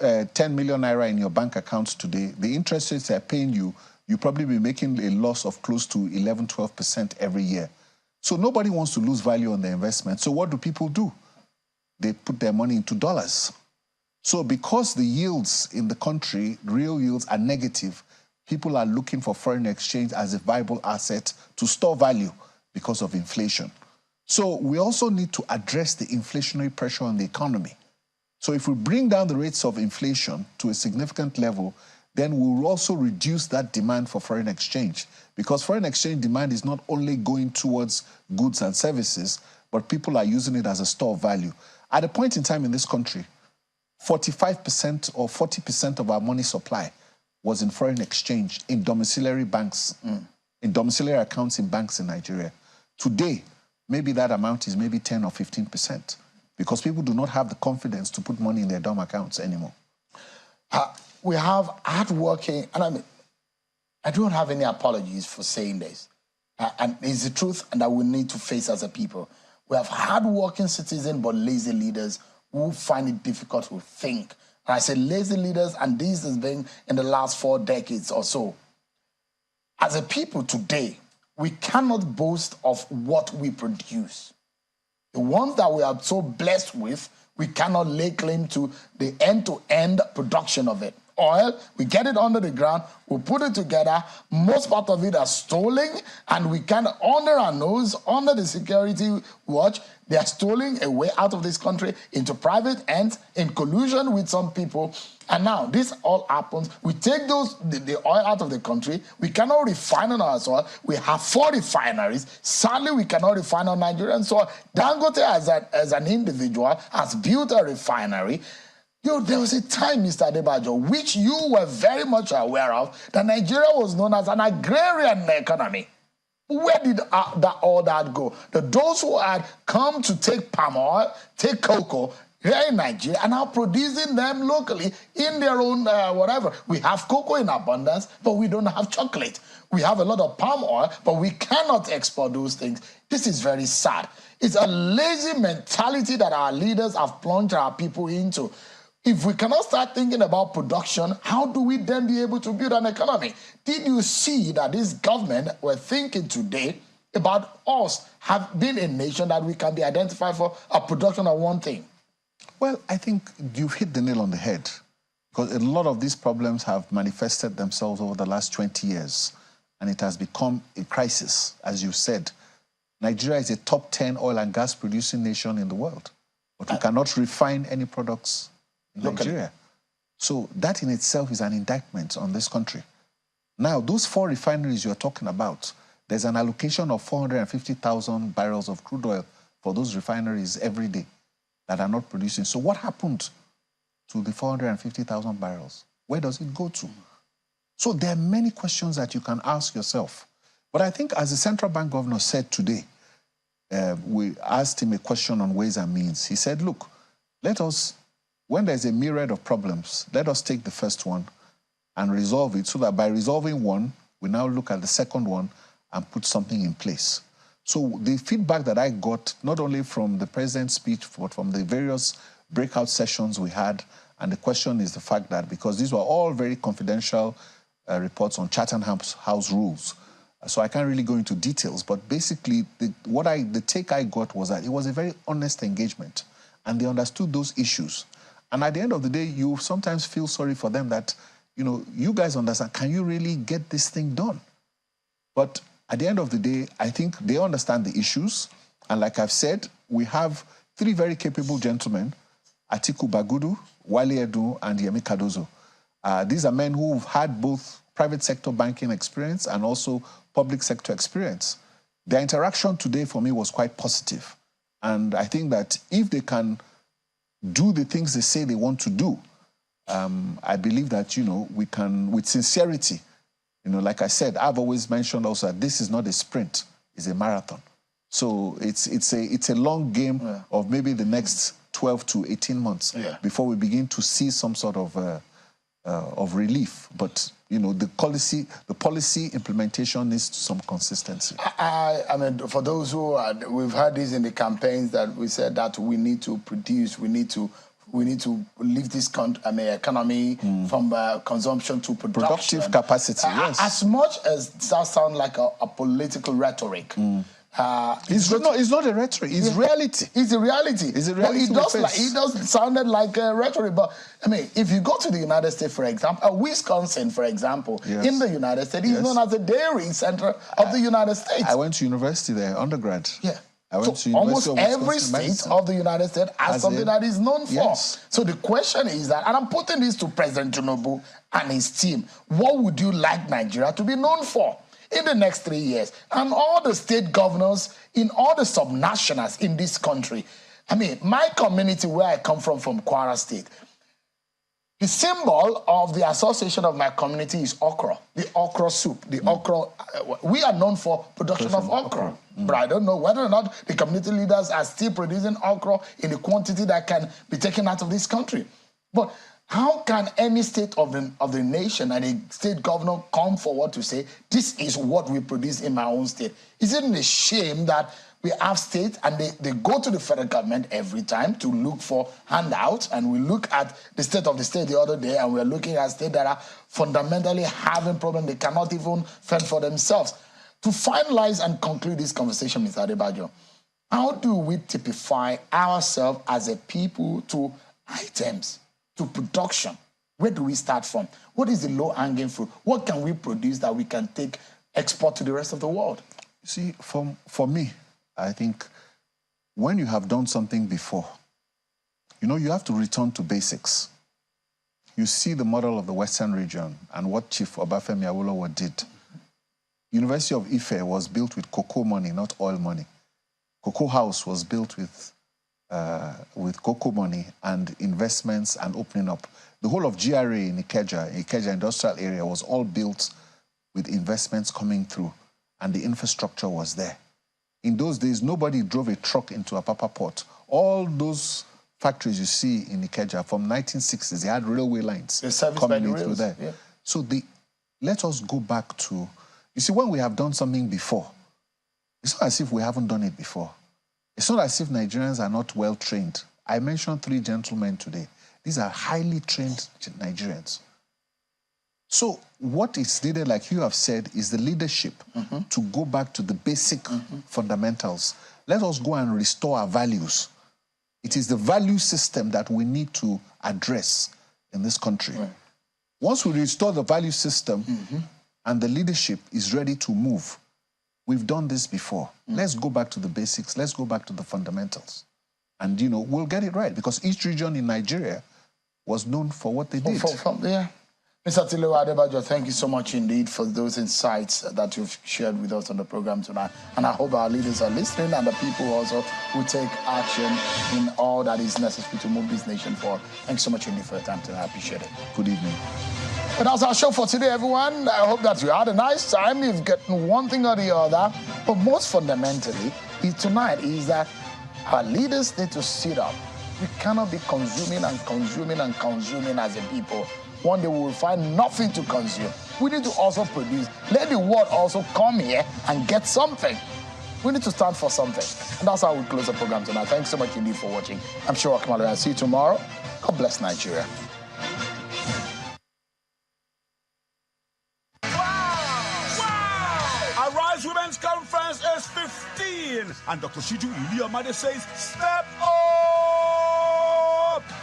Speaker 12: 10 million naira in your bank accounts today, the interest rates they're paying you, you'll probably be making a loss of close to 11-12% every year. So nobody wants to lose value on their investment. So what do people do? They put their money into dollars. So because the yields in the country, real yields, are negative, people are looking for foreign exchange as a viable asset to store value because of inflation. So we also need to address the inflationary pressure on the economy. So if we bring down the rates of inflation to a significant level, then we'll also reduce that demand for foreign exchange, because foreign exchange demand is not only going towards goods and services, but people are using it as a store of value. At a point in time in this country, 45% or 40% of our money supply was in foreign exchange in domiciliary banks, in domiciliary accounts in banks in Nigeria. Today, maybe that amount is maybe 10 or 15%. Because people do not have the confidence to put money in their DOM accounts anymore.
Speaker 1: We have hardworking, and I don't have any apologies for saying this, and it's the truth and that we need to face as a people. We have hardworking citizens but lazy leaders who find it difficult to think. And I say lazy leaders, and this has been in the last 4 decades or so. As a people today, we cannot boast of what we produce. The ones that we are so blessed with, we cannot lay claim to the end-to-end production of it. Oil, we get it under the ground, we put it together, most part of it are stolen, and we can, under our nose, under the security watch, they are stealing away out of this country into private hands in collusion with some people. And now this all happens. We take the oil out of the country. We cannot refine on our soil. We have 4 refineries. Sadly, we cannot refine on Nigerian soil. Dangote, as an individual, has built a refinery. There was a time, Mr. Adebayo, which you were very much aware of, that Nigeria was known as an agrarian economy. Where did all that go? Those who had come to take palm oil, take cocoa here in Nigeria, are now producing them locally in their own whatever. We have cocoa in abundance, but we don't have chocolate. We have a lot of palm oil, but we cannot export those things. This is very sad. It's a lazy mentality that our leaders have plunged our people into. If we cannot start thinking about production, how do we then be able to build an economy? Did you see that this government were thinking today about us have been a nation that we can be identified for a production of one thing?
Speaker 12: Well, I think you've hit the nail on the head, because a lot of these problems have manifested themselves over the last 20 years, and it has become a crisis. As you said, Nigeria is a top 10 oil and gas producing nation in the world, but we cannot refine any products in Nigeria. So that in itself is an indictment on this country. Now, those 4 refineries you're talking about, there's an allocation of 450,000 barrels of crude oil for those refineries every day that are not producing. So what happened to the 450,000 barrels? Where does it go to? So there are many questions that you can ask yourself. But I think as the central bank governor said today, we asked him a question on ways and means. He said, look, let us, when there's a myriad of problems, let us take the first one and resolve it, so that by resolving one, we now look at the second one and put something in place. So the feedback that I got, not only from the president's speech, but from the various breakout sessions we had, and the question is the fact that, because these were all very confidential reports on Chatham House rules, so I can't really go into details, but basically the take I got was that it was a very honest engagement, and they understood those issues. And at the end of the day, you sometimes feel sorry for them that, you know, you guys understand, can you really get this thing done? But at the end of the day, I think they understand the issues. And like I've said, we have 3 very capable gentlemen, Atiku Bagudu, Wale Edu, and Yemi Cardozo. These are men who've had both private sector banking experience and also public sector experience. Their interaction today for me was quite positive. And I think that if they can do the things they say they want to do, I believe that, you know, we can, with sincerity, you know, like I said, I've always mentioned also that this is not a sprint, it's a marathon. So it's a long game of maybe the next 12 to 18 months before we begin to see some sort of relief. But, you know, the policy implementation needs some consistency.
Speaker 1: I mean, for those who are, we've heard this in the campaigns that we said that we need to produce, we need to lift this economy from consumption to production.
Speaker 12: Productive capacity, yes.
Speaker 1: As much as that sounds like a political rhetoric,
Speaker 12: it's not a rhetoric, it's reality.
Speaker 1: It's a reality.
Speaker 12: It's a reality.
Speaker 1: It does sounded like a rhetoric, but I mean, if you go to the United States, for example, Wisconsin, for example, in the United States, is known as the dairy center of the United States.
Speaker 12: I went to university there, undergrad.
Speaker 1: Yeah.
Speaker 12: I went to
Speaker 1: almost every state of the United States has something that is known for.
Speaker 12: Yes.
Speaker 1: So the question is that, and I'm putting this to President Tinubu and his team, what would you like Nigeria to be known for in the next 3 years? And all the state governors in all the subnationals in this country. I mean, my community where I come from Kwara State, the symbol of the association of my community is okra, the okra soup, the okra. We are known for production of okra. But I don't know whether or not the community leaders are still producing okra in the quantity that can be taken out of this country. But how can any state of the nation and a state governor come forward to say, this is what we produce in my own state? Isn't it a shame that we have states and they go to the federal government every time to look for handouts, and we look at the state of the state the other day and we're looking at states that are fundamentally having problems, they cannot even fend for themselves. To finalize and conclude this conversation, Mr. Adebayo, how do we typify ourselves as a people to items, to production? Where do we start from? What is the low-hanging fruit? What can we produce that we can export to the rest of the world?
Speaker 12: See, for me, I think when you have done something before, you know, you have to return to basics. You see the model of the Western region and what Chief Obafemi Awolowo did. University of Ife was built with cocoa money, not oil money. Cocoa House was built with cocoa money and investments and opening up. The whole of GRA in Ikeja industrial area was all built with investments coming through, and the infrastructure was there. In those days, nobody drove a truck into Apapa Port. All those factories you see in Ikeja from 1960s, they had railway lines coming in through there. Yeah. So let us go back to, you see, when we have done something before, it's not as if we haven't done it before. It's not as if Nigerians are not well trained. I mentioned 3 gentlemen today. These are highly trained Nigerians. So what is needed, like you have said, is the leadership to go back to the basic fundamentals. Let us go and restore our values. It is the value system that we need to address in this country. Right. Once we restore the value system and the leadership is ready to move, we've done this before. Let's go back to the basics. Let's go back to the fundamentals. And, you know, we'll get it right, because each region in Nigeria was known for what they did.
Speaker 1: Yeah. Mr. Tilewa Adebajo, thank you so much indeed for those insights that you've shared with us on the program tonight. And I hope our leaders are listening, and the people also will take action in all that is necessary to move this nation forward. Thanks so much indeed for your time tonight. I appreciate it.
Speaker 12: Good evening.
Speaker 1: But that's our show for today, everyone. I hope that you had a nice time. You've gotten one thing or the other. But most fundamentally, tonight is that our leaders need to sit up. We cannot be consuming and consuming and consuming as a people. One day we will find nothing to consume. We need to also produce. Let the world also come here and get something. We need to stand for something. And that's how we close the program tonight. Thanks so much indeed for watching. I'm sure I'll see you tomorrow. God bless Nigeria.
Speaker 13: Arise Women's Conference is 15. And Dr. Shiju Iliamade says, step up!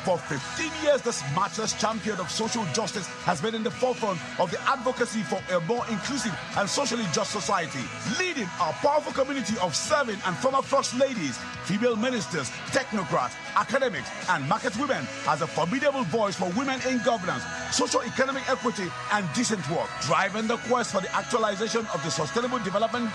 Speaker 13: For 15 years, this matchless champion of social justice has been in the forefront of the advocacy for a more inclusive and socially just society, leading our powerful community of serving and former first ladies, female ministers, technocrats, academics, and market women as a formidable voice for women in governance, socio-economic equity, and decent work, driving the quest for the actualization of the Sustainable Development Goals.